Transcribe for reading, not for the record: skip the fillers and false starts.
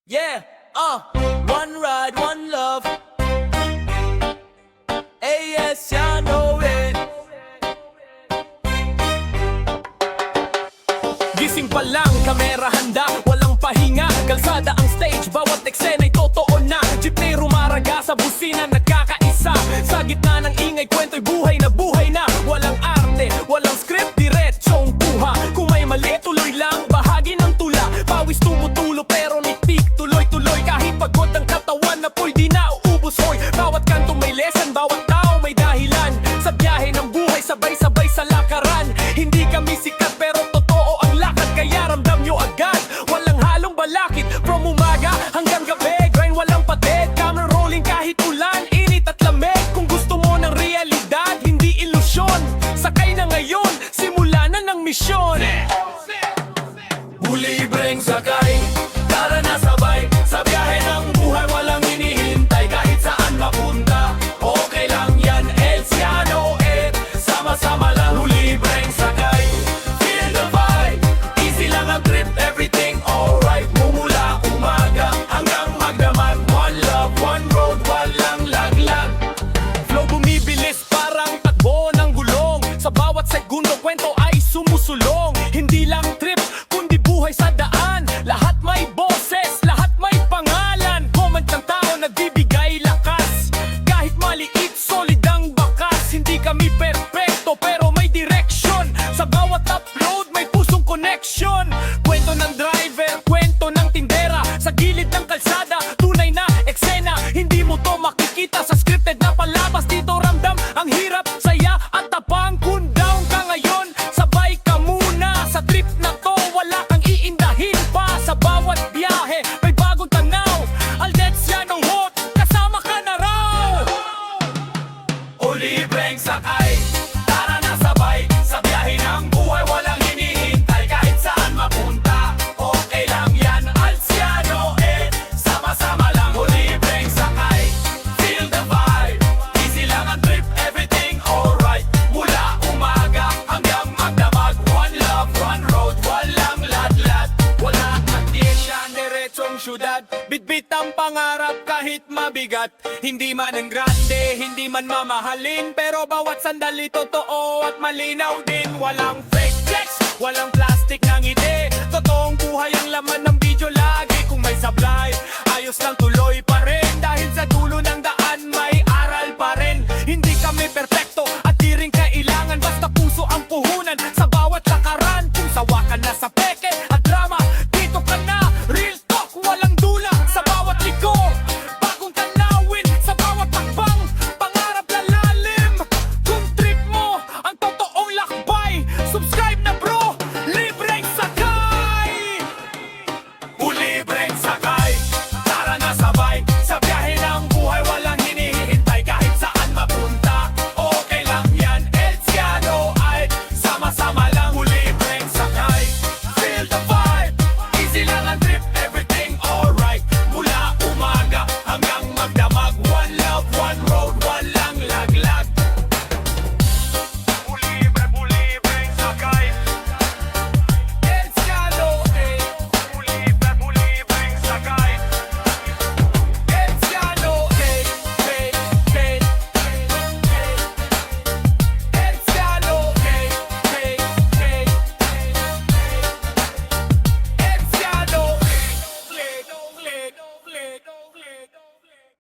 Yeah, one ride, one love. Hey, yes, I know it. Gising pa lang, kamera handa, walang pahinga. Kalsada ang stage, bawat eksena'y totoo na. Jeepney rumaraga sa busina, nagkakaisa. Sa gitna ng ingay, kwento'y buhay na buhay na. Walang arte, walang script, diretsong buha. Kung may mali, tuloy lang, bahagi ng tula. Pawis tumutulo pero nitik, tuloy-tuloy. Kahit pagod ang katawan na po'y di na uubos, hoy. Bawat kanto may lesson, bawat tao may dahilan. Sa biyahe ng buhay, sabay-sabay sa lakaran. Hindi kami sikat pero totoo ang lakad, kaya ramdam nyo agad. Walang halong balakid, from umaga hanggang gabi. Grind walang patid, camera rolling kahit ulan, init at lamig. Kung gusto mo ng realidad, hindi ilusyon. Sakay na ngayon, simula na ng misyon. Libreng sakay, tara na sabay. Sa biyahe ng buhay walang hinihintay. Kahit saan mapunta, okay lang yan. Elsiano sama-sama lang. Libreng sakay, feel the vibe. Easy lang ang trip, everything alright. Mumula umaga hanggang magdamag. One love, one road, walang laglag. Flow bumibilis parang takbo ng gulong. Sa bawat segundo kwento ay sumusulong. Hindi lang trip, kundi buhay sa daan. Lahat may boses, lahat may pangalan. Comment ng tao nagbibigay lakas. Kahit maliit, solid ang bakas. Hindi kami perfecto pero may direction. Sa bawat upload may pusong connection. Kwento ng driver, kwento ng tindera. Sa gilid ng kalsada, tunay na eksena. Hindi mo to makikita sa scripted na palabas. Dito ramdam ang hirap, saya at tapang. Kung down ka ngayon, sabay ka muna. Sa trip na to, wala kang iindahin pa. Sa bawat biyahe, may bagong tanaw. Aldets yan ang hot, kasama ka na raw. O libreng sakay, tara na sabay. Sa biyahe ng buhay, walang hinihintay. Kahit saan mapunta, okay lang yan. Alciano, sama-sama lang. O libreng sakay, feel the vibe. Easy lang ang trip, everything alright. Mula umaga hanggang magdamag. One love, one road, walang ladlad. Wala at di siya diretsong syudad. Bitbit ang pangarap kahit mabigat. Hindi man ang grande, hindi man mamahalin. Pero bawat sandali totoo at malinaw din. Walang fake checks, walang plastic ng ngiti. Totoong buhay ang laman ng video lang.